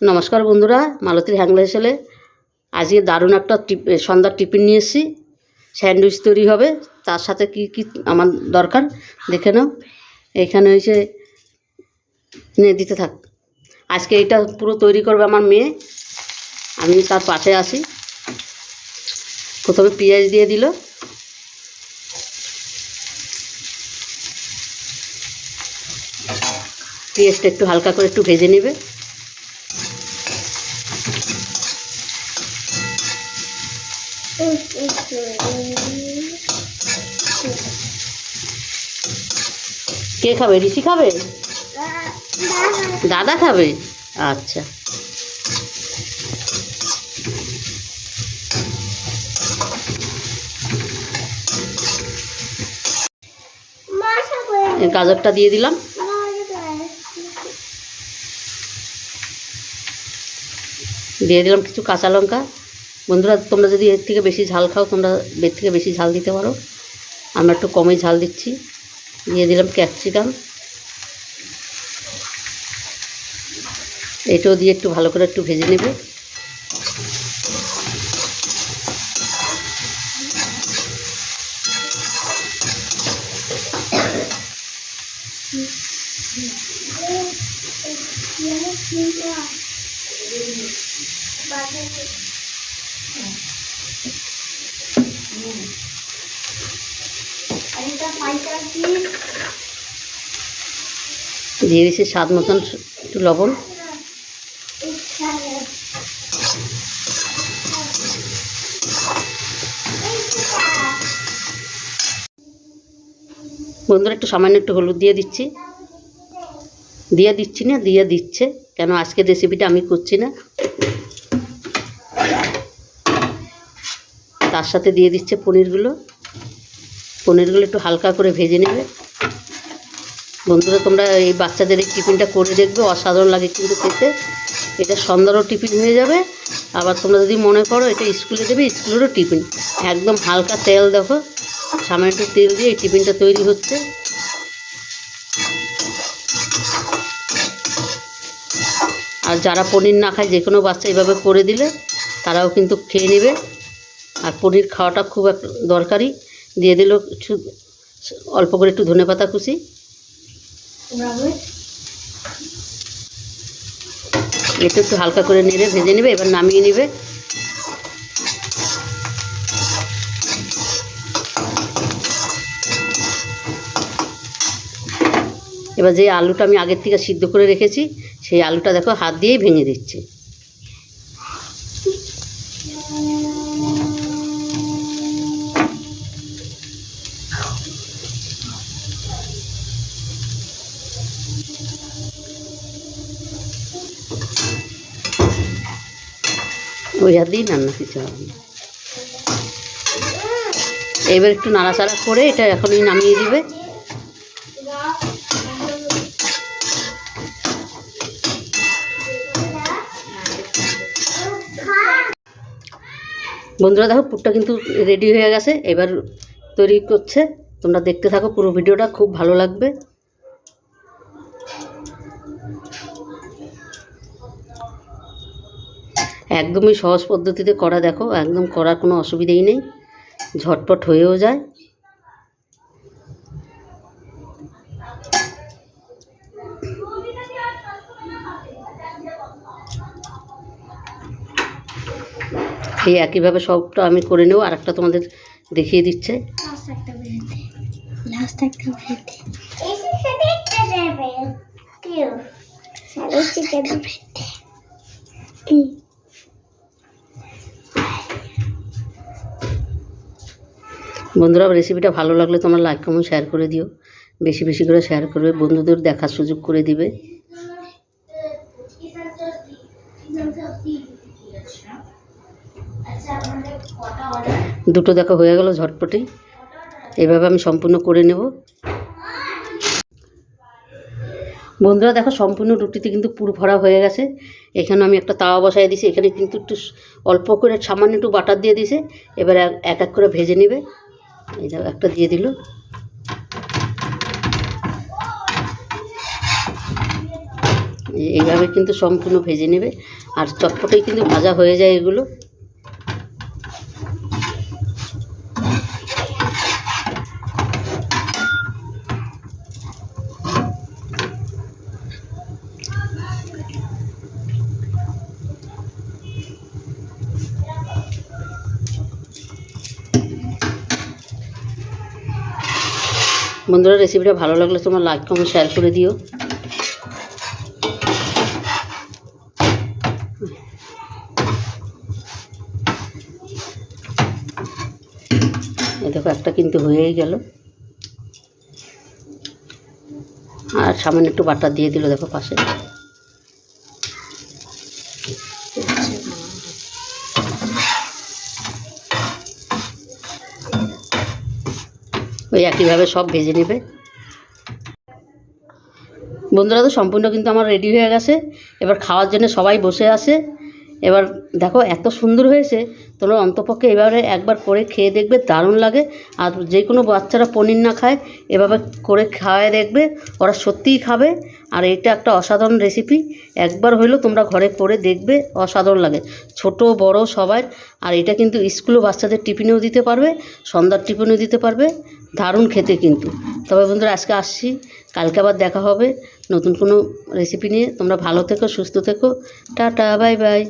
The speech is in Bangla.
নমস্কার বন্ধুরা, মালতীর হ্যাংলা হেসেলে আজকে দারুণ একটা সন্ধ্যার টিফিন নিয়ে এসেছি। স্যান্ডউইচ তৈরি হবে, তার সাথে কি কি আমার দরকার দেখে নাও। এইখানে হয়েছে দিতে থাক। আজকে এটা পুরো তৈরি করবে আমার মেয়ে, আমি তার পাশে আসি। প্রথমে পেঁয়াজ দিয়ে দিল, পেঁয়াজটা একটু হালকা করে একটু ভেজে নেবে। কে খাবে? ঋষি খাবে? দাদা খাবে? আচ্ছা, গাজরটা দিয়ে দিলাম। দিয়ে দিলাম কিছু কাঁচা লঙ্কা। বন্ধুরা, তোমরা যদি এর থেকে বেশি ঝাল খাও, তোমরা এর থেকে বেশি ঝাল দিতে পারো। আমরা একটু কমই ঝাল দিচ্ছি। দিয়ে দিলাম ক্যাপসিকাম, এটাও দিয়ে একটু ভালো করে একটু ভেজে নেবে। দিয়ে দিচ্ছি স্বাদ মতন একটু লবণ। বন্ধুরা, একটু সামান্য একটু হলুদ দিয়ে দিচ্ছি। দিয়ে দিচ্ছে, কেন আজকের রেসিপিটা আমি করছি না। তার সাথে দিয়ে দিচ্ছে পনিরগুলো একটু হালকা করে ভেজে নেবে। বন্ধুরা, তোমরা এই বাচ্চাদের এই টিফিনটা করে দেখবে, অসাধারণ লাগে কিন্তু খেতে। এটা সন্ধ্যারও টিফিন হয়ে যাবে, আবার তোমরা যদি মনে করো এটা স্কুলে দেবে, স্কুলেরও টিফিন। একদম হালকা তেল, দেখো সামান্য একটু তেল দিয়ে এই টিফিনটা তৈরি হচ্ছে। আর যারা পনির না খায়, যে কোনো বাচ্চা এইভাবে করে দিলে তারাও কিন্তু খেয়ে নেবে। আর পনির খাওয়াটা খুব দরকারি। দিয়ে দিল কিছু অল্প করে একটু ধনেপাতা কুচি। এটা একটু হালকা করে নেড়ে ভেজে নেবে। এবার নামিয়ে নেবে। এবার যে আলুটা আমি আগের থেকে সিদ্ধ করে রেখেছি, সেই আলুটা দেখো হাত দিয়েই ভেঙে দিচ্ছি। ওই হাত দিয়েই রান্না কিছু হবে না। এবার একটু নাড়াচাড়া করে এটা এখনই নামিয়ে দিবে। বন্ধুরা, দেখো পুরটা কিন্তু রেডি হয়ে গেছে। এবার তৈরি করছে, তোমরা দেখতে থাকো পুরো ভিডিওটা, খুব ভালো লাগবে। একদমই সহজ পদ্ধতিতে করা, দেখো একদম করার কোনো অসুবিধাই নেই, ঝটপট হয়েও যায়। এই একইভাবে সবটা আমি করে নেব। আর একটা তোমাদের দেখিয়ে দিচ্ছে। বন্ধুরা, রেসিপিটা ভালো লাগলে তোমরা লাইক কমেন্ট শেয়ার করে দিও। বেশি বেশি করে শেয়ার করবে, বন্ধুদের দেখার সুযোগ করে দিবে। দুটো দেখো হয়ে গেল ঝটপটি। এভাবে আমি সম্পূর্ণ করে নেব। বন্ধুরা, দেখো সম্পূর্ণ রুটিতে কিন্তু পুর ভরা হয়ে গেছে। এখানে আমি একটা তাওয়া বসাই দিয়েছি। এখানে কিন্তু একটু অল্প করে সামান্য একটু বাটার দিয়ে দিয়েছে। এবার এক এক করে ভেজে নেবে। এই দেখো একটা দিয়ে দিল। এইভাবে কিন্তু সম্পূর্ণ ভেজে নেবে, আর চটপটেই কিন্তু ভাজা হয়ে যায় এগুলো। বন্ধুরা, রেসিপিটা ভালো লাগলে তোমার লাইক কমেন্ট শেয়ার করে দিও। দেখো একটা কিন্তু হয়েই গেল, আর সামান্য একটু বাটার দিয়ে দিল দেখো পাশে। ওই একইভাবে সব ভেজে নেবে। বন্ধুরা, তো সম্পূর্ণ কিন্তু আমার রেডি হয়ে গেছে। এবার খাওয়ার জন্য সবাই বসে আছে। এবার দেখো এত সুন্দর হয়েছে, তোমরা অন্তপক্ষে এবারে একবার করে খেয়ে দেখবে, দারুণ লাগে। আর যে কোনো বাচ্চারা পনির না খায়, এভাবে করে খাওয়ায় দেখবে, ওরা সত্যিই খাবে। আর এটা একটা অসাধারণ রেসিপি, একবার হইলেও তোমরা ঘরে করে দেখবে, অসাধারণ লাগে, ছোট বড় সবাই। আর এটা কিন্তু স্কুলও বাচ্চাদের টিফিনেও দিতে পারবে, সন্ধ্যার টিফিনেও দিতে পারবে, দারুণ খেতে কিন্তু। তবে বন্ধুরা, আজকে আসছি, কালকে আবার দেখা হবে নতুন কোনো রেসিপি নিয়ে। তোমরা ভালো থেকো, সুস্থ থেকো, টাটা, বাই বাই।